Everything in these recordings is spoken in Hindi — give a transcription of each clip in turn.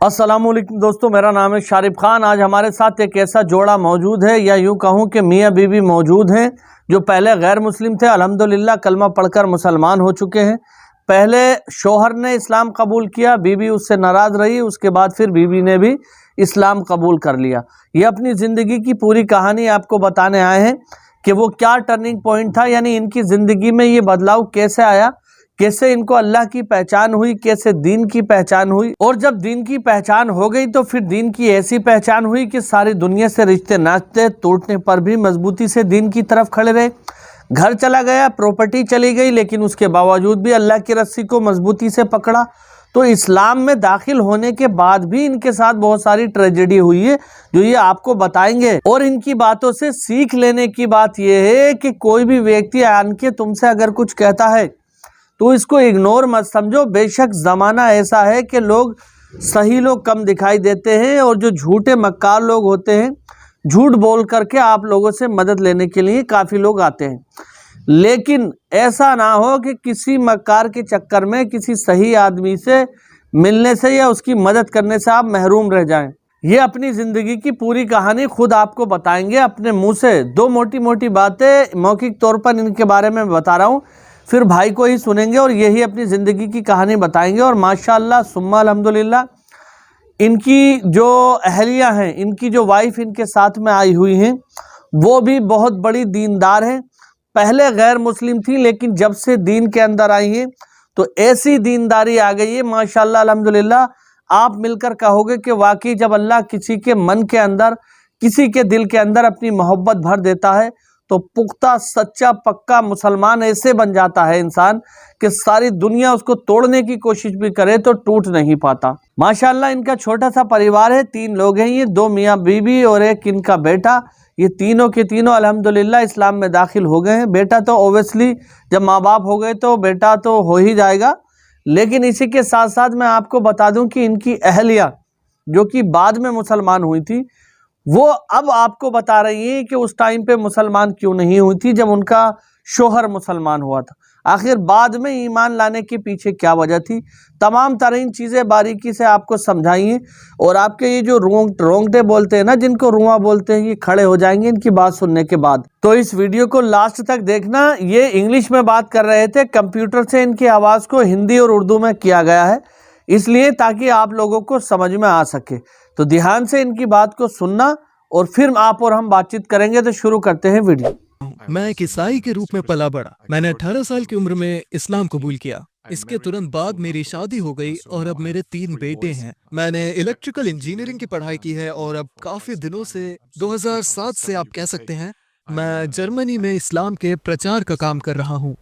अस्सलामुअलैकुम दोस्तों, मेरा नाम है शारिफ खान। आज हमारे साथ एक ऐसा जोड़ा मौजूद है, या यूं कहूं कि मियाँ बीवी मौजूद हैं, जो पहले गैर मुस्लिम थे, अल्हम्दुलिल्लाह कलमा पढ़कर मुसलमान हो चुके हैं। पहले शोहर ने इस्लाम कबूल किया, बीवी उससे नाराज़ रही, उसके बाद फिर बीवी ने भी इस्लाम कबूल कर लिया। ये अपनी ज़िंदगी की पूरी कहानी आपको बताने आए हैं कि वो क्या टर्निंग पॉइंट था, यानी इनकी ज़िंदगी में ये बदलाव कैसे आया, कैसे इनको अल्लाह की पहचान हुई, कैसे दीन की पहचान हुई। और जब दीन की पहचान हो गई तो फिर दीन की ऐसी पहचान हुई कि सारी दुनिया से रिश्ते नाते टूटने पर भी मजबूती से दीन की तरफ खड़े रहे। घर चला गया, प्रॉपर्टी चली गई, लेकिन उसके बावजूद भी अल्लाह की रस्सी को मजबूती से पकड़ा। तो इस्लाम में दाखिल होने के बाद भी इनके साथ बहुत सारी ट्रेजेडी हुई है, जो ये आपको बताएंगे। और इनकी बातों से सीख लेने की बात यह है कि कोई भी व्यक्ति आन के तुमसे अगर कुछ कहता है तो इसको इग्नोर मत समझो। बेशक ज़माना ऐसा है कि सही लोग कम दिखाई देते हैं, और जो झूठे मक्कार लोग होते हैं, झूठ बोल करके आप लोगों से मदद लेने के लिए काफ़ी लोग आते हैं। लेकिन ऐसा ना हो कि किसी मक्कार के चक्कर में किसी सही आदमी से मिलने से या उसकी मदद करने से आप महरूम रह जाएं। ये अपनी ज़िंदगी की पूरी कहानी खुद आपको बताएंगे अपने मुंह से। दो मोटी मोटी बातें मौखिक तौर पर इनके बारे में बता रहा हूँ, फिर भाई को ही सुनेंगे और यही अपनी ज़िंदगी की कहानी बताएंगे। और माशाअल्लाह सुम्मा अल्हम्दुलिल्लाह, इनकी जो अहलिया हैं, इनकी जो वाइफ इनके साथ में आई हुई हैं, वो भी बहुत बड़ी दीनदार हैं। पहले गैर मुस्लिम थी, लेकिन जब से दीन के अंदर आई हैं तो ऐसी दीनदारी आ गई है माशाअल्लाह अल्हम्दुलिल्लाह। आप मिलकर कहोगे कि वाकई जब अल्लाह किसी के मन के अंदर, किसी के दिल के अंदर अपनी मोहब्बत भर देता है तो पुख्ता सच्चा पक्का मुसलमान ऐसे बन जाता है इंसान कि सारी दुनिया उसको तोड़ने की कोशिश भी करे तो टूट नहीं पाता। माशाअल्लाह इनका छोटा सा परिवार है, 3 लोग हैं, ये 2 मियाँ बीवी और एक इनका बेटा। ये तीनों के तीनों अल्हम्दुलिल्लाह इस्लाम में दाखिल हो गए हैं। बेटा तो ओबियसली जब माँ बाप हो गए तो बेटा तो हो ही जाएगा, लेकिन इसी के साथ साथ मैं आपको बता दूं कि इनकी अहलिया, जो कि बाद में मुसलमान हुई थी, वो अब आपको बता रही है कि उस टाइम पे मुसलमान क्यों नहीं हुई थी जब उनका शोहर मुसलमान हुआ था। आखिर बाद में ईमान लाने के पीछे क्या वजह थी, तमाम तरीन चीज़ें बारीकी से आपको समझाइए। और आपके ये जो रोंगटे बोलते हैं ना, जिनको रुआं बोलते हैं, ये खड़े हो जाएंगे इनकी बात सुनने के बाद। तो इस वीडियो को लास्ट तक देखना। ये इंग्लिश में बात कर रहे थे, कंप्यूटर से इनकी आवाज़ को हिंदी और उर्दू में किया गया है, इसलिए ताकि आप लोगों को समझ में आ सके। तो ध्यान से इनकी बात को सुनना और फिर आप और हम बातचीत करेंगे। तो शुरू करते हैं वीडियो। मैं एक ईसाई के रूप में पला बड़ा। मैंने 18 साल की उम्र में इस्लाम कबूल किया। इसके तुरंत बाद मेरी शादी हो गई और अब मेरे 3 बेटे हैं। मैंने इलेक्ट्रिकल इंजीनियरिंग की पढ़ाई की है और अब काफी दिनों से 2007 से आप कह सकते हैं मैं जर्मनी में इस्लाम के प्रचार का काम कर रहा हूँ।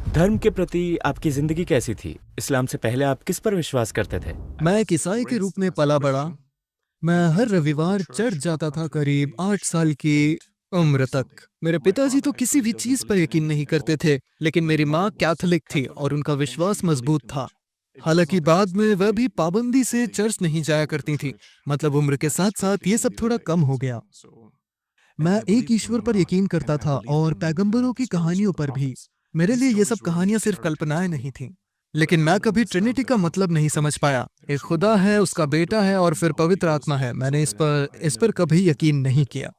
धर्म के प्रति आपकी जिंदगी कैसी थी? इस्लाम से पहले आप किस पर विश्वास करते थे? मैं एक ईसाई के रूप में पला बड़ा। मैं हर रविवार चर्च जाता था, करीब 8 साल की उम्र तक। मेरे पिताजी तो किसी भी चीज पर यकीन नहीं करते थे, लेकिन मेरी माँ कैथोलिक थी और उनका विश्वास मजबूत था। हालांकि बाद में वह भी पाबंदी से चर्च नहीं जाया करती थी, मतलब उम्र के साथ साथ ये सब थोड़ा कम हो गया। मैं एक ईश्वर पर यकीन करता था और पैगंबरों की कहानियों पर भी। मेरे लिए ये सब कहानियां सिर्फ कल्पनाएं नहीं थीं। लेकिन मैं कभी ट्रिनिटी का मतलब नहीं समझ पाया। एक खुदा है, उसका बेटा है और फिर पवित्र आत्मा है। मैंने इस पर कभी यकीन नहीं किया।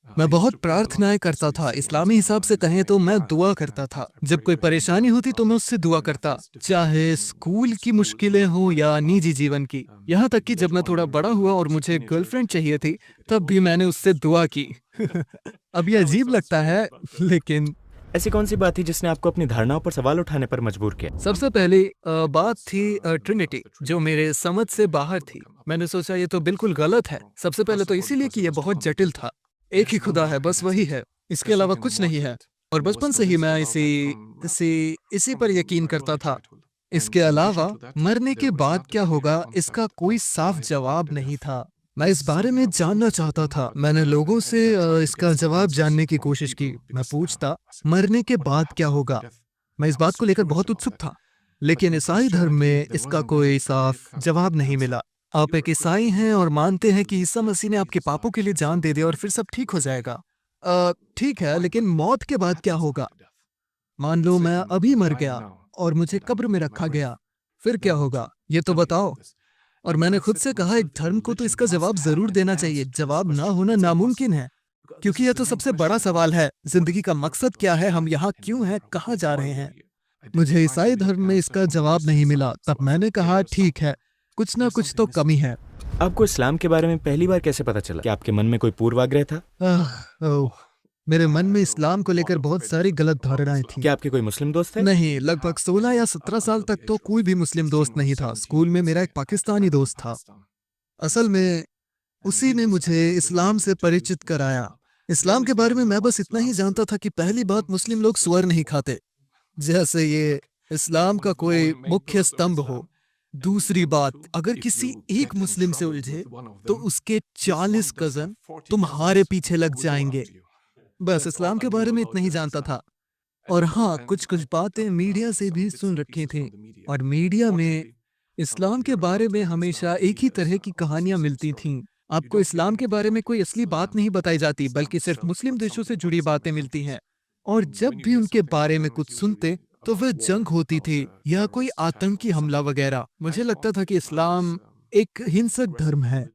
मैं बहुत प्रार्थनाएं करता था। इस्लामी हिसाब से कहें तो मैं दुआ करता था। जब कोई परेशानी होती तो मैं उससे दुआ करता, चाहे स्कूल की मुश्किलें हो या निजी जीवन की। यहाँ तक कि जब मैं थोड़ा बड़ा हुआ और मुझे गर्लफ्रेंड चाहिए थी, तब भी मैंने उससे दुआ की। अब ये अजीब लगता है, लेकिन ऐसी कौन सी बात थी जिसने आपको अपनी धारणाओं पर सवाल उठाने पर मजबूर किया? सबसे पहली बात थी ट्रिनिटी, जो मेरे समझ से बाहर थी। मैंने सोचा ये तो बिल्कुल गलत है। सबसे पहले तो इसीलिए कि ये बहुत जटिल था। एक ही खुदा है, बस वही है, इसके अलावा कुछ नहीं है। और बचपन से ही मैं इसी पर यकीन करता था। इसके अलावा मरने के बाद क्या होगा, इसका कोई साफ जवाब नहीं था। मैं इस बारे में जानना चाहता था। मैंने लोगों से इसका जवाब जानने की कोशिश की। मैं पूछता, मरने के बाद क्या होगा? मैं इस बात को लेकर बहुत उत्सुक था, लेकिन ईसाई धर्म में इसका कोई साफ जवाब नहीं मिला। आप एक ईसाई हैं और मानते हैं कि ईसा मसीह ने आपके पापों के लिए जान दे दी और फिर सब ठीक हो जाएगा। ठीक है, लेकिन मौत के बाद क्या होगा? मान लो मैं अभी मर गया और मुझे कब्र में रखा गया, फिर क्या होगा? ये तो बताओ। और मैंने खुद से कहा एक धर्म को तो इसका जवाब जरूर देना चाहिए। जवाब ना होना नामुमकिन है, क्योंकि यह तो सबसे बड़ा सवाल है। जिंदगी का मकसद क्या है, हम यहाँ क्यों हैं, कहाँ जा रहे हैं। मुझे ईसाई धर्म में इसका जवाब नहीं मिला। तब मैंने कहा ठीक है, कुछ ना कुछ तो कमी है। आपको इस्लाम के बारे में पहली बार कैसे पता चला? क्या आपके मन में कोई पूर्वाग्रह था? ओह, मेरे मन में इस्लाम को लेकर बहुत सारी गलत धारणाएं थी। क्या आपके कोई मुस्लिम दोस्त थे? नहीं, लगभग 16 या 17 साल तक तो कोई भी मुस्लिम दोस्त नहीं था। स्कूल में मेरा एक पाकिस्तानी दोस्त था। असल में उसी ने मुझे इस्लाम से परिचित कराया। इस्लाम के बारे में मैं बस इतना ही जानता था कि पहली बात, मुस्लिम लोग सुअर नहीं खाते, जैसे ये इस्लाम का कोई मुख्य स्तंभ हो। दूसरी बात, अगर किसी एक मुस्लिम से उलझे तो उसके 40 कजन तुम्हारे पीछे लग जाएंगे। बस इस्लाम के बारे में इतना ही जानता था। और हाँ, कुछ कुछ बातें मीडिया से भी सुन रखी थी, और मीडिया में इस्लाम के बारे में हमेशा एक ही तरह की कहानियां मिलती थीं। आपको इस्लाम के बारे में कोई असली बात नहीं बताई जाती, बल्कि सिर्फ मुस्लिम देशों से जुड़ी बातें मिलती हैं। और जब भी उनके बारे में कुछ सुनते तो वह जंग होती थी या कोई आतंकी हमला वगैरह। मुझे लगता था कि इस्लाम एक हिंसक धर्म है,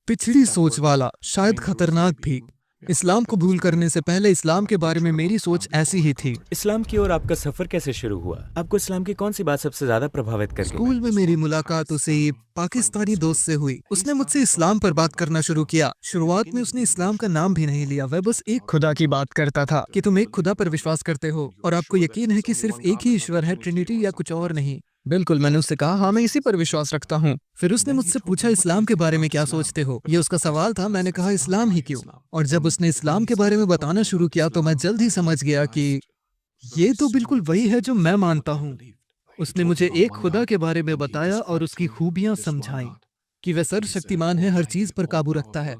पिछड़ी सोच वाला, शायद खतरनाक भी। इस्लाम कबूल करने से पहले इस्लाम के बारे में मेरी सोच ऐसी ही थी। इस्लाम की ओर आपका सफर कैसे शुरू हुआ? आपको इस्लाम की कौन सी बात सबसे ज्यादा प्रभावित कर? स्कूल में मेरी मुलाकात उसे पाकिस्तानी दोस्त से हुई। उसने मुझसे इस्लाम पर बात करना शुरू किया। शुरुआत में उसने इस्लाम का नाम भी नहीं लिया, वह बस एक खुदा की बात करता था कि तुम एक खुदा पर विश्वास करते हो और आपको यकीन है कि सिर्फ एक ही ईश्वर है, ट्रिनिटी या कुछ और नहीं। बिल्कुल, मैंने उससे कहा हाँ, मैं इसी पर विश्वास रखता हूँ। फिर उसने मुझसे पूछा इस्लाम के बारे में क्या सोचते हो। ये उसका सवाल था। मैंने कहा इस्लाम ही क्यों। और जब उसने इस्लाम के बारे में बताना शुरू किया तो मैं जल्द ही समझ गया कि ये तो बिल्कुल वही है जो मैं मानता हूँ। उसने मुझे एक खुदा के बारे में बताया और उसकी खूबियां समझाई कि वह सर्वशक्तिमान है, हर चीज पर काबू रखता है।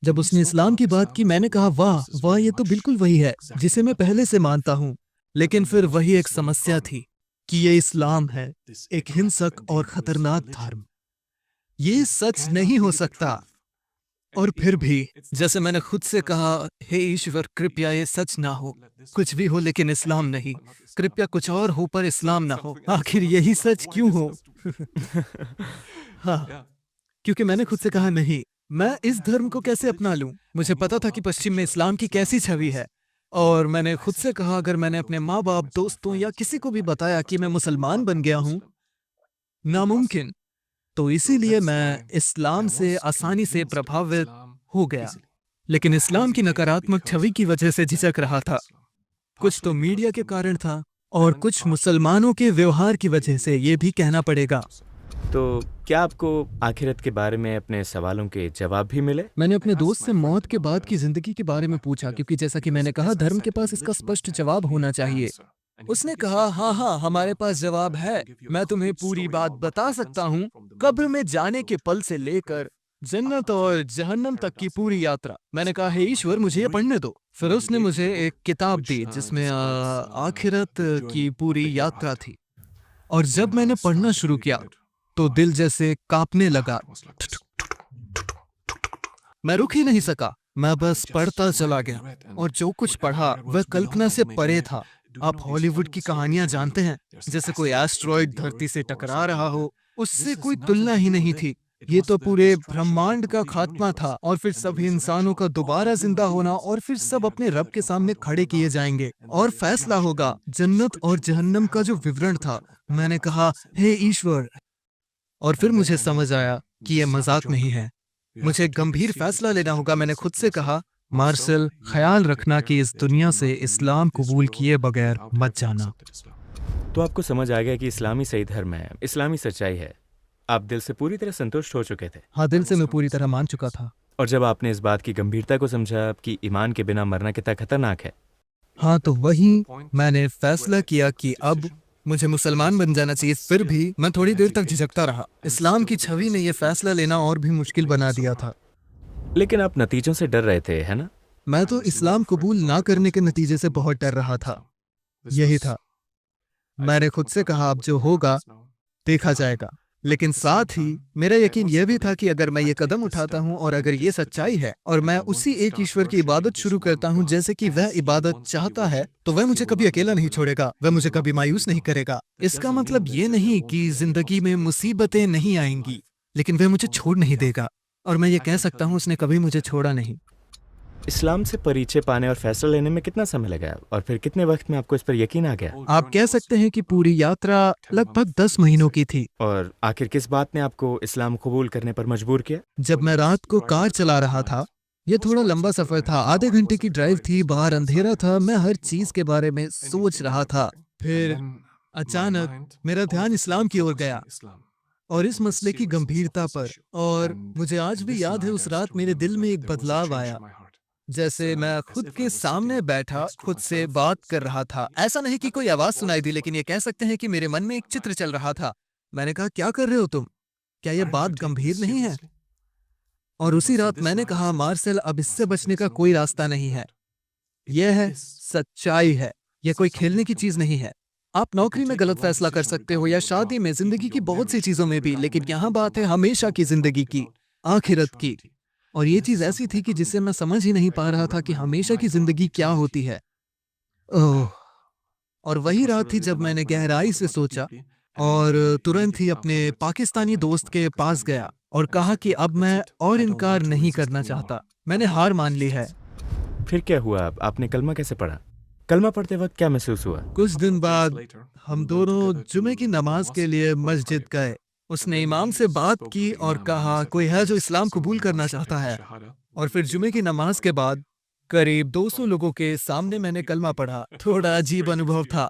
जब उसने इस्लाम की बात की, मैंने कहा वाह वाह, ये तो बिल्कुल वही है जिसे मैं पहले से मानता हूँ। लेकिन फिर वही एक समस्या थी कि ये इस्लाम है, एक हिंसक और खतरनाक धर्म। ये सच नहीं हो सकता। और फिर भी, जैसे मैंने खुद से कहा, हे ईश्वर, कृपया ये सच ना हो। कुछ भी हो लेकिन इस्लाम नहीं। कृपया कुछ और हो पर इस्लाम ना हो। आखिर यही सच क्यों हो? हाँ, क्योंकि मैंने खुद से कहा नहीं, मैं इस धर्म को कैसे अपना लूं? मुझे पता था कि पश्चिम में इस्लाम की कैसी छवि है। और मैंने खुद से कहा अगर मैंने अपने माँ बाप, दोस्तों या किसी को भी बताया कि मैं मुसलमान बन गया हूँ, नामुमकिन। तो इसीलिए मैं इस्लाम से आसानी से प्रभावित हो गया। लेकिन इस्लाम की नकारात्मक छवि की वजह से झिझक रहा था। कुछ तो मीडिया के कारण था और कुछ मुसलमानों के व्यवहार की वजह से, ये भी कहना पड़ेगा। तो क्या आपको आखिरत के बारे में अपने सवालों के जवाब भी मिले? मैंने अपने दोस्त से मौत के बाद की जिंदगी के बारे में पूछा, क्योंकि जैसा कि मैंने कहा, धर्म के पास इसका स्पष्ट जवाब होना चाहिए। उसने कहा हाँ हाँ, हमारे पास जवाब है। मैं तुम्हें पूरी बात बता सकता हूँ, कब्र में जाने के पल से लेकर जन्नत और जहन्नम तक की पूरी यात्रा। मैंने कहा हे ईश्वर, मुझे ये पढ़ने दो। फिर उसने मुझे एक किताब दी जिसमें आखिरत की पूरी यात्रा थी। और जब मैंने पढ़ना शुरू किया तो दिल जैसे कांपने लगा। मैं रुक ही नहीं सका, मैं बस पढ़ता चला गया। और जो कुछ पढ़ा वह कल्पना से परे था। आप हॉलीवुड की कहानियां जानते हैं, जैसे कोई एस्ट्रॉयड धरती से टकरा रहा हो, उससे कोई तुलना ही नहीं थी। ये तो पूरे ब्रह्मांड का खात्मा था, और फिर सभी इंसानों का दोबारा जिंदा होना, और फिर सब अपने रब के सामने खड़े किए जाएंगे और फैसला होगा। जन्नत और जहन्नम का जो विवरण था, मैंने कहा हे ईश्वर। और फिर मुझे समझ आया कि यह मजाक नहीं है, मुझे गंभीर फैसला लेना होगा। मैंने खुद से कहा मार्शल, ख्याल रखना कि इस दुनिया से इस्लाम कबूल किए बगैर मत जाना। तो आपको समझ आ गया कि इस्लामी सही धर्म है, इस्लामी सच्चाई है। आप दिल से पूरी तरह संतुष्ट हो चुके थे? हाँ, दिल से मैं पूरी तरह मान चुका था। और जब आपने इस बात की गंभीरता को समझा कि ईमान के बिना मरना कितना खतरनाक है, हाँ, तो वही मैंने फैसला किया कि अब मुझे मुसलमान बन जाना चाहिए। फिर भी मैं थोड़ी देर तक झिझकता रहा। इस्लाम की छवि ने यह फैसला लेना और भी मुश्किल बना दिया था। लेकिन आप नतीजों से डर रहे थे, है ना? मैं तो इस्लाम कबूल ना करने के नतीजे से बहुत डर रहा था। यही था। मैंने खुद से कहा अब जो होगा देखा जाएगा। लेकिन साथ ही मेरा यकीन यह भी था कि अगर मैं ये कदम उठाता हूँ और अगर ये सच्चाई है और मैं उसी एक ईश्वर की इबादत शुरू करता हूँ जैसे कि वह इबादत चाहता है, तो वह मुझे कभी अकेला नहीं छोड़ेगा, वह मुझे कभी मायूस नहीं करेगा। इसका मतलब ये नहीं कि जिंदगी में मुसीबतें नहीं आएंगी, लेकिन वह मुझे छोड़ नहीं देगा, और मैं ये कह सकता हूँ उसने कभी मुझे छोड़ा नहीं। इस्लाम से परिचय पाने और फैसला लेने में कितना समय लगा और फिर कितने वक्त में आपको इस पर यकीन आ गया? आप कह सकते हैं कि पूरी यात्रा लगभग 10 महीनों की थी। और आखिर किस बात ने आपको इस्लाम कबूल करने पर मजबूर किया? जब मैं रात को कार चला रहा था, ये थोड़ा लंबा सफर था, आधे घंटे की ड्राइव थी, बाहर अंधेरा था, मैं हर चीज के बारे में सोच रहा था। फिर अचानक मेरा ध्यान इस्लाम की ओर गया और इस मसले की गंभीरता पर, और मुझे आज भी याद है उस रात मेरे दिल में एक बदलाव आया, जैसे मैं खुद के सामने बैठा खुद से बात कर रहा था। ऐसा नहीं कि कोई आवाज सुनाई दी, लेकिन ये कह सकते हैं कि मेरे मन में एक चित्र चल रहा था। मैंने कहा, क्या कर रहे हो तुम? क्या ये बात गंभीर नहीं है? और उसी रात मैंने कहा, मार्सेल, अब इससे बचने का कोई रास्ता नहीं है। यह है सच्चाई है, यह कोई खेलने की चीज नहीं है। आप नौकरी में गलत फैसला कर सकते हो या शादी में, जिंदगी की बहुत सी चीजों में भी, लेकिन यहाँ बात है हमेशा की जिंदगी की, आखिरत की। और ये चीज ऐसी थी कि जिसे मैं समझ ही नहीं पा रहा था कि हमेशा की जिंदगी क्या होती है। ओह, और वही रात थी जब मैंने गहराई से सोचा और तुरंत ही अपने पाकिस्तानी दोस्त के पास गया और कहा कि अब मैं और इनकार नहीं करना चाहता, मैंने हार मान ली है। फिर क्या हुआ? आपने कलमा कैसे पढ़ा? कलमा पढ़ते वक्त क्या महसूस हुआ? कुछ दिन बाद हम दोनों जुमे की नमाज के लिए मस्जिद गए। उसने इमाम से बात की और कहा, कोई है जो इस्लाम कबूल करना चाहता है? और फिर जुमे की नमाज के बाद करीब 200 लोगों के सामने मैंने कलमा पढ़ा। थोड़ा अजीब अनुभव था,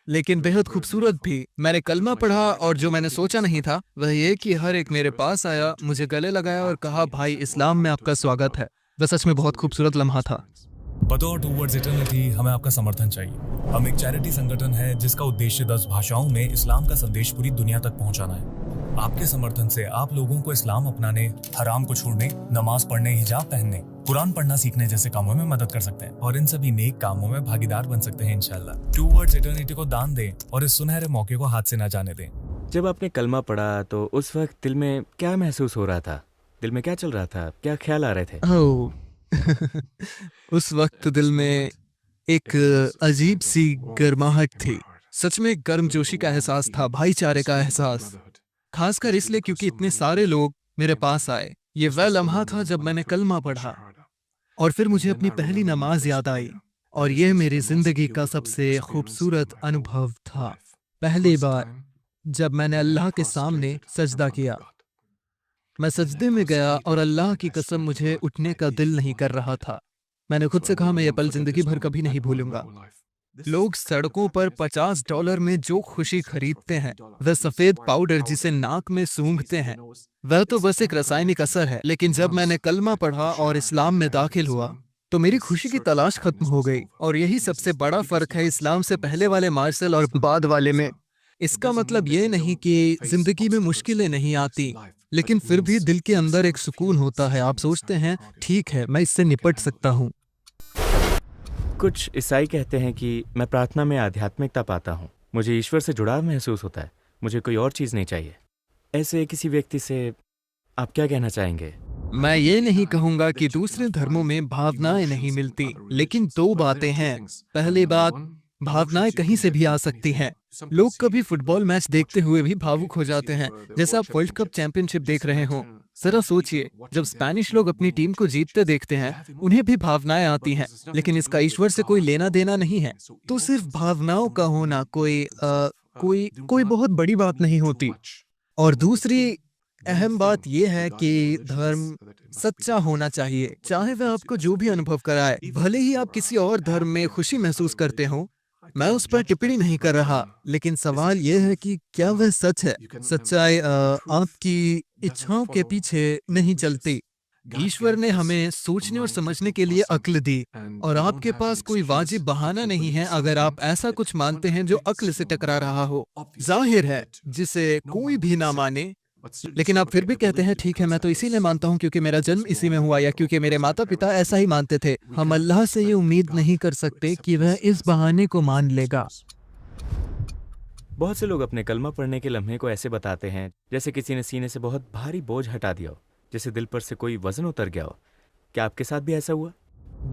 लेकिन बेहद खूबसूरत भी। मैंने कलमा पढ़ा और जो मैंने सोचा नहीं था वह ये कि हर एक मेरे पास आया, मुझे गले लगाया और कहा, भाई, इस्लाम में आपका स्वागत है। वह सच में बहुत खूबसूरत लम्हा था। बतौर टूवर्ड्स इटर्निटी हमें आपका समर्थन चाहिए। हम एक चैरिटी संगठन है जिसका उद्देश्य 10 भाषाओं में इस्लाम का संदेश पूरी दुनिया तक पहुंचाना है। आपके समर्थन से आप लोगों को इस्लाम अपनाने, हराम को छोड़ने, नमाज पढ़ने, हिजाब पहनने, कुरान पढ़ना सीखने जैसे कामों में मदद कर सकते हैं और इन सभी नेक कामों में भागीदार बन सकते हैं इंशाल्लाह। टूवर्ड्स इटर्निटी को दान दें और इस सुनहरे मौके को हाथ से न जाने दें। जब आपने कलमा पढ़ा तो उस वक्त दिल में क्या महसूस हो रहा था? दिल में क्या चल रहा था? क्या ख्याल आ रहे थे? ओह उस वक्त दिल में एक अजीब सी गर्माहट थी। सच में गर्मजोशी का एहसास था, भाईचारे का एहसास, खासकर इसलिए क्योंकि इतने सारे लोग मेरे पास आए। ये वह लम्हा था जब मैंने कलमा पढ़ा और फिर मुझे अपनी पहली नमाज याद आई, और यह मेरी जिंदगी का सबसे खूबसूरत अनुभव था। पहली बार जब मैंने अल्लाह के सामने सजदा किया, मैं सजदे में गया और अल्लाह की कसम मुझे उठने का दिल नहीं कर रहा था। मैंने खुद से कहा, मैं ये पल जिंदगी भर कभी नहीं भूलूंगा। लोग सड़कों पर $50 में जो खुशी खरीदते हैं, वह सफेद पाउडर जिसे नाक में सूंघते हैं, वह तो बस एक रासायनिक असर है। लेकिन जब मैंने कलमा पढ़ा और इस्लाम में दाखिल हुआ तो मेरी खुशी की तलाश खत्म हो गई। और यही सबसे बड़ा फर्क है इस्लाम से पहले वाले मार्शल और बाद वाले में। इसका मतलब ये नहीं कि जिंदगी में मुश्किलें नहीं आती, लेकिन फिर भी दिल के अंदर एक सुकून होता है। आप सोचते हैं, ठीक है, मैं इससे निपट सकता हूँ। कुछ ईसाई कहते हैं कि मैं प्रार्थना में आध्यात्मिकता पाता हूँ, मुझे ईश्वर से जुड़ाव महसूस होता है, मुझे कोई और चीज़ नहीं चाहिए। ऐसे किसी व्यक्ति से आप क्या कहना चाहेंगे? मैं ये नहीं कहूंगा कि दूसरे धर्मों में भावनाएं नहीं मिलती, लेकिन 2 बातें हैं। पहली बात, भावनाएं कहीं से भी आ सकती हैं। लोग कभी फुटबॉल मैच देखते हुए भी भावुक हो जाते हैं, जैसे आप वर्ल्ड कप चैंपियनशिप देख रहे हो। जरा सोचिए, जब स्पेनिश लोग अपनी टीम को जीतते देखते हैं, उन्हें भी भावनाएं आती हैं, लेकिन इसका ईश्वर से कोई लेना देना नहीं है। तो सिर्फ भावनाओं का होना कोई बहुत बड़ी बात नहीं होती। और दूसरी अहम बात यह है कि धर्म सच्चा होना चाहिए, चाहे वह आपको जो भी अनुभव कराए। भले ही आप किसी और धर्म में खुशी महसूस करते हो, मैं उस पर टिप्पणी नहीं कर रहा, लेकिन सवाल यह है कि क्या वह सच है। सच्चाई आपकी इच्छाओं के पीछे नहीं चलती। ईश्वर ने हमें सोचने और समझने के लिए अक्ल दी, और आपके पास कोई वाजिब बहाना नहीं है अगर आप ऐसा कुछ मानते हैं जो अक्ल से टकरा रहा हो। जाहिर है, जिसे कोई भी ना माने, लेकिन आप फिर भी कहते हैं, ठीक है, मैं तो इसीलिए मानता हूँ क्योंकि मेरा जन्म इसी में हुआ या क्योंकि मेरे माता पिता ऐसा ही मानते थे। हम अल्लाह से ये उम्मीद नहीं कर सकते कि वह इस बहाने को मान लेगा। बहुत से लोग अपने कलमा पढ़ने के लम्हे को ऐसे बताते हैं जैसे किसी ने सीने से बहुत भारी बोझ हटा दिया हो, जैसे दिल पर से कोई वजन उतर गया हो। क्या आपके साथ भी ऐसा हुआ?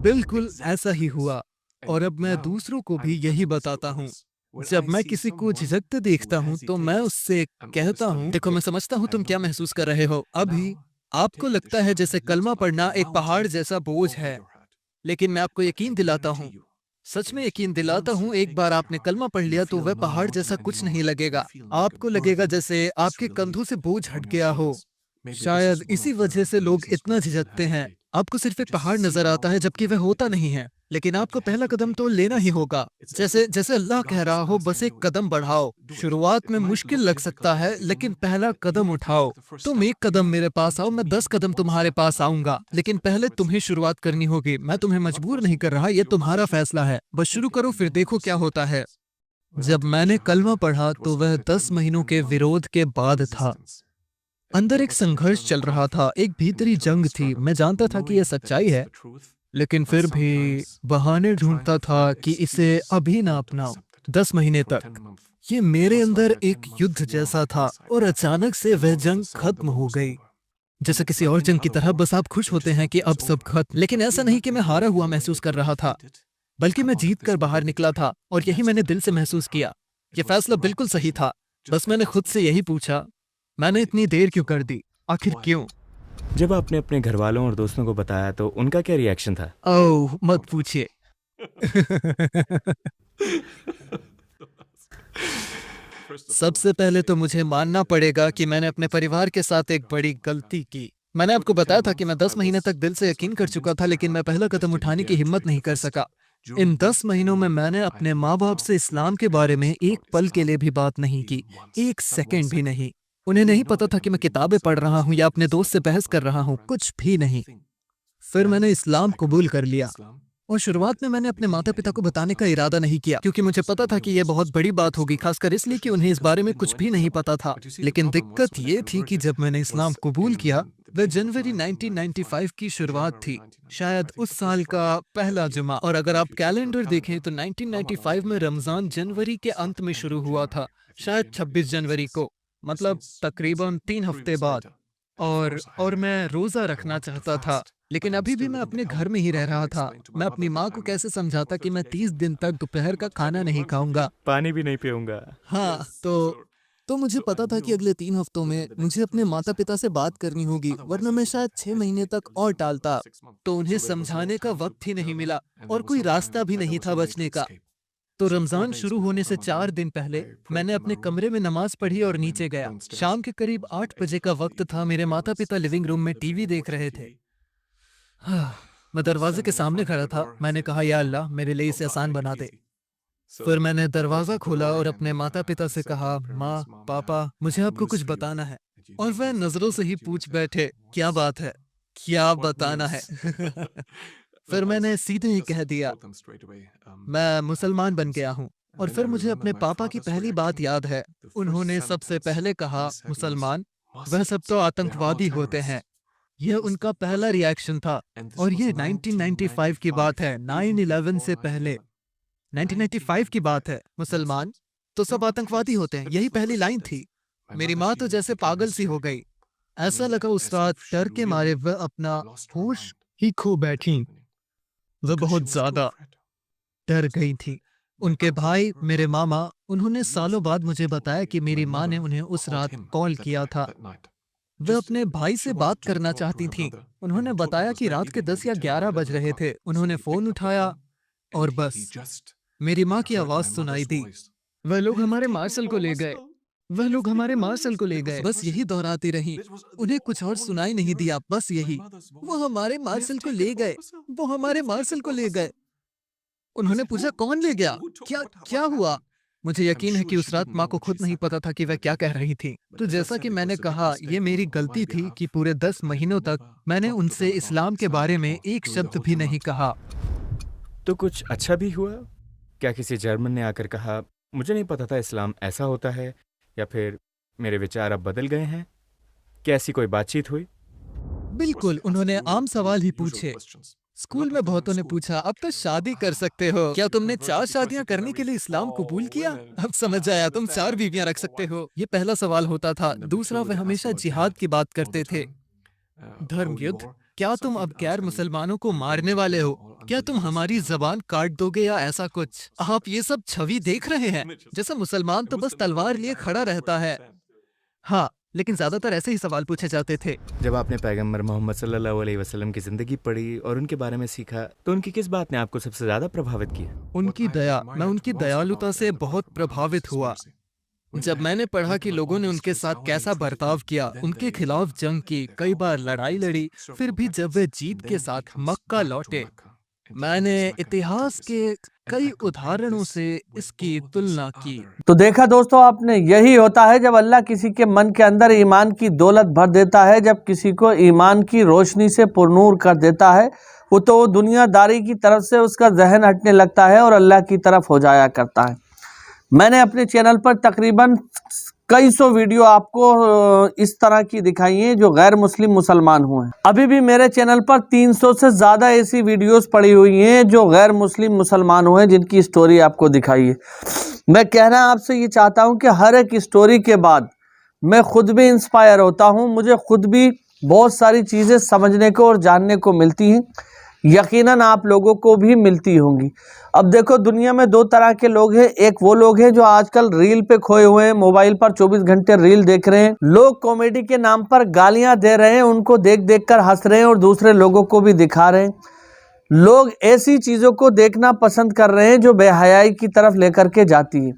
बिल्कुल ऐसा ही हुआ, और अब मैं दूसरों को भी यही बताता हूँ। जब मैं किसी को झिझकते देखता हूँ तो मैं उससे कहता हूँ, देखो मैं समझता हूँ तुम क्या महसूस कर रहे हो। अभी आपको लगता है जैसे कलमा पढ़ना एक पहाड़ जैसा बोझ है, लेकिन मैं आपको यकीन दिलाता हूँ, सच में यकीन दिलाता हूँ, एक बार आपने कलमा पढ़ लिया तो वह पहाड़ जैसा कुछ नहीं लगेगा। आपको लगेगा जैसे आपके कंधों से बोझ हट गया हो। शायद इसी वजह से लोग इतना झिझकते हैं। आपको सिर्फ एक पहाड़ नजर आता है जबकि वह होता नहीं है, लेकिन आपको पहला कदम तो लेना ही होगा। जैसे जैसे अल्लाह कह रहा हो, बस एक कदम बढ़ाओ। शुरुआत में मुश्किल लग सकता है, लेकिन पहला कदम उठाओ। तुम एक कदम मेरे पास आओ, मैं 10 कदम तुम्हारे पास आऊंगा, लेकिन पहले तुम्हें शुरुआत करनी होगी। मैं तुम्हें मजबूर नहीं कर रहा, ये तुम्हारा फैसला है। बस शुरू करो, फिर देखो क्या होता है। जब मैंने कलमा पढ़ा तो वह 10 महीनों के विरोध के बाद था। अंदर एक संघर्ष चल रहा था, एक भीतरी जंग थी। मैं जानता था कि यह सच्चाई है, लेकिन फिर भी बहाने ढूंढता था कि इसे अभी ना अपनाऊं। 10 महीने तक ये मेरे अंदर एक युद्ध जैसा था, और अचानक से वह जंग खत्म हो गई। जैसे किसी और जंग की तरह बस आप खुश होते हैं कि अब सब खत्म, लेकिन ऐसा नहीं कि मैं हारा हुआ महसूस कर रहा था, बल्कि मैं जीत कर बाहर निकला था। और यही मैंने दिल से महसूस किया। यह फैसला बिल्कुल सही था। बस मैंने खुद से यही पूछा, मैंने इतनी देर क्यों कर दी, आखिर क्यों? जब आपने अपने घर वालों और दोस्तों को बताया तो उनका क्या रिएक्शन था? ओह मत पूछिए। सबसे पहले तो मुझे मानना पड़ेगा कि मैंने अपने परिवार के साथ एक बड़ी गलती की। मैंने आपको बताया था कि मैं 10 महीने तक दिल से यकीन कर चुका था, लेकिन मैं पहला कदम उठाने की हिम्मत नहीं कर सका। इन 10 महीनों में मैंने अपने माँ बाप से इस्लाम के बारे में एक पल के लिए भी बात नहीं की, एक सेकंड भी नहीं। उन्हें नहीं पता था कि मैं किताबें पढ़ रहा हूँ या अपने दोस्त से बहस कर रहा हूँ, कुछ भी नहीं। फिर मैंने इस्लाम कबूल कर लिया, और शुरुआत में मैंने अपने माता पिता को बताने का इरादा नहीं किया, क्योंकि मुझे पता था कि यह बहुत बड़ी बात होगी, खासकर इसलिए कि उन्हें इस बारे में कुछ भी नहीं पता था। लेकिन दिक्कत ये थी कि जब मैंने इस्लाम कबूल किया, वह जनवरी 1995 की शुरुआत थी, शायद उस साल का पहला जुमा। और अगर आप कैलेंडर देखें तो 1995 में रमजान जनवरी के अंत में शुरू हुआ था, शायद 26 जनवरी को, मतलब तकरीबन 3 हफ्ते बाद। और मैं रोजा रखना चाहता था, लेकिन अभी भी मैं अपने घर में ही रह रहा था। मैं अपनी माँ को कैसे समझाता कि मैं 30 दिन तक दोपहर का खाना नहीं खाऊंगा, पानी भी नहीं पीऊंगा। हाँ, तो मुझे पता था कि अगले 3 हफ्तों में मुझे अपने माता पिता से बात करनी होगी, वरना मैं शायद 6 महीने तक और टालता। तो उन्हें समझाने का वक्त ही नहीं मिला, और कोई रास्ता भी नहीं था बचने का। तो रमजान शुरू होने से 4 दिन पहले मैंने अपने कमरे में नमाज पढ़ी और नीचे गया। शाम के करीब 8 बजे का वक्त था। मेरे माता पिता लिविंग रूम में टीवी देख रहे थे। मैं दरवाजे के सामने खड़ा था। मैंने कहा, या अल्लाह, मेरे लिए इसे आसान बना दे। फिर मैंने दरवाजा खोला और अपने माता पिता से कहा, माँ, पापा, मुझे आपको कुछ बताना है। और वह नजरों से ही पूछ बैठे, क्या बात है, क्या बताना है? फिर मैंने सीधे ही कह दिया, मैं मुसलमान बन गया हूँ। और फिर मुझे अपने पापा की पहली बात याद है। उन्होंने सबसे पहले कहा, मुसलमान, वह सब तो आतंकवादी होते हैं। यह उनका पहला रिएक्शन था। और ये 1995 की बात है, 9/11 से पहले। 1995 की बात है। मुसलमान तो सब आतंकवादी होते हैं, यही पहली लाइन थी। मेरी माँ तो जैसे पागल सी हो गई। ऐसा लगा उस रात डर के मारे वह अपना होश ही खो बैठी। वह बहुत ज्यादा डर गई थी। उनके भाई, मेरे मामा, उन्होंने सालों बाद मुझे बताया कि मेरी माँ ने उन्हें उस रात कॉल किया था। वह अपने भाई से बात करना चाहती थी। उन्होंने बताया कि रात के 10 या 11 बज रहे थे। उन्होंने फोन उठाया और बस मेरी माँ की आवाज सुनाई दी, वह लोग हमारे मार्शल को ले गए, वह लोग हमारे मार्शल को ले गए। बस यही दोहराती रही। उन्हें कुछ और सुनाई नहीं दिया, बस यही, वो हमारे मार्शल को ले गए, वो हमारे मार्शल को ले गए। उन्होंने पूछा, कौन ले गया, क्या क्या हुआ? मुझे यकीन है कि उस रात माँ को खुद नहीं पता था कि वह क्या कह रही थी। तो जैसा कि मैंने कहा, ये मेरी गलती थी कि पूरे 10 महीनों तक मैंने उनसे इस्लाम के बारे में एक शब्द भी नहीं कहा। तो कुछ अच्छा भी हुआ क्या? किसी जर्मन ने आकर कहा, मुझे नहीं पता था इस्लाम ऐसा होता है, या फिर मेरे विचार अब बदल गए हैं? क्या ऐसी कोई बातचीत हुई? बिल्कुल, उन्होंने आम सवाल ही पूछे। स्कूल में बहुतों ने पूछा, अब तो शादी कर सकते हो, क्या तुमने 4 शादियां करने के लिए इस्लाम कबूल किया? अब समझ आया, तुम 4 बीवियां रख सकते हो। ये पहला सवाल होता था। दूसरा, वे हमेशा जिहाद की बात करते थे। धर्म युद्ध, क्या तुम अब गैर मुसलमानों को मारने वाले हो? क्या तुम हमारी जबान काट दोगे या ऐसा कुछ? आप ये सब छवि देख रहे हैं? जैसे मुसलमान तो बस तलवार लिए खड़ा रहता है। हाँ, लेकिन ज्यादातर ऐसे ही सवाल पूछे जाते थे। जब आपने पैगंबर मोहम्मद सल्लल्लाहु अलैहि वसल्लम की ज़िंदगी पढ़ी और उनके बारे में सीखा तो उनकी किस बात ने आपको सबसे ज़्यादा प्रभावित किया? उनकी दया, मैं उनकी दयालुता से बहुत प्रभावित हुआ। जब मैंने पढ़ा कि लोगों ने उनके साथ कैसा बर्ताव किया, उनके खिलाफ जंग की, कई बार लड़ाई लड़ी, फिर भी जब वे जीत के साथ मक्का लौटे, मैंने इतिहास के कई उदाहरणों से इसकी तुलना की। तो देखा दोस्तों आपने, यही होता है जब अल्लाह किसी के मन के अंदर ईमान की दौलत भर देता है, जब किसी को ईमान की रोशनी से पुरनूर कर देता है, वो तो दुनियादारी की तरफ से उसका जहन हटने लगता है और अल्लाह की तरफ हो जाया करता है। मैंने अपने चैनल पर तकरीबन कई सौ वीडियो आपको इस तरह की दिखाई हैं जो गैर मुस्लिम मुसलमान हुए हैं। अभी भी मेरे चैनल पर 300 से ज़्यादा ऐसी वीडियोस पड़ी हुई हैं जो गैर मुस्लिम मुसलमान हुए हैं, जिनकी स्टोरी आपको दिखाई है। मैं कहना आपसे ये चाहता हूं कि हर एक स्टोरी के बाद मैं खुद भी इंस्पायर होता हूं, मुझे खुद भी बहुत सारी चीज़ें समझने को और जानने को मिलती हैं, यकीनन आप लोगों को भी मिलती होंगी। अब देखो, दुनिया में दो तरह के लोग हैं। एक वो लोग हैं जो आजकल रील पे खोए हुए हैं, मोबाइल पर 24 घंटे रील देख रहे हैं। लोग कॉमेडी के नाम पर गालियां दे रहे हैं, उनको देख देख कर हंस रहे हैं और दूसरे लोगों को भी दिखा रहे हैं। लोग ऐसी चीज़ों को देखना पसंद कर रहे हैं जो बेहयाई की तरफ लेकर के जाती है।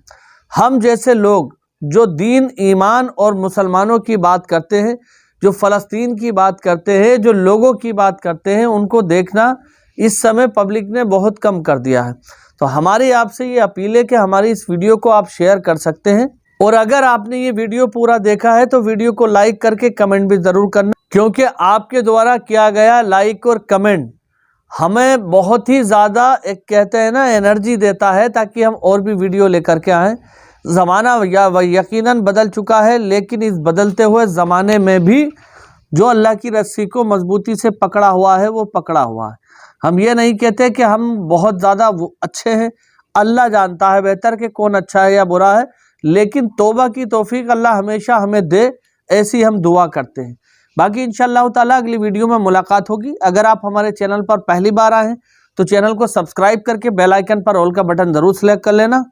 हम जैसे लोग जो दीन, ईमान और मुसलमानों की बात करते हैं, जो फ़लस्तीन की बात करते हैं, जो लोगों की बात करते हैं, उनको देखना इस समय पब्लिक ने बहुत कम कर दिया है। तो हमारी आपसे ये अपील है कि हमारी इस वीडियो को आप शेयर कर सकते हैं, और अगर आपने ये वीडियो पूरा देखा है तो वीडियो को लाइक करके कमेंट भी ज़रूर करना, क्योंकि आपके द्वारा किया गया लाइक और कमेंट हमें बहुत ही ज़्यादा, एक कहते हैं ना, एनर्जी देता है ताकि हम और भी वीडियो लेकर के आएँ। ज़माना यकीनन बदल चुका है, लेकिन इस बदलते हुए ज़माने में भी जो अल्लाह की रस्सी को मजबूती से पकड़ा हुआ है वो पकड़ा हुआ है। हम ये नहीं कहते कि हम बहुत ज़्यादा अच्छे हैं, अल्लाह जानता है बेहतर कि कौन अच्छा है या बुरा है, लेकिन तौबा की तौफीक अल्लाह हमेशा हमें दे, ऐसी हम दुआ करते हैं। बाकी इंशाअल्लाह ताला अगली वीडियो में मुलाकात होगी। अगर आप हमारे चैनल पर पहली बार आए हैं तो चैनल को सब्सक्राइब करके बेल आइकन पर ऑल का बटन ज़रूर सेलेक्ट कर लेना।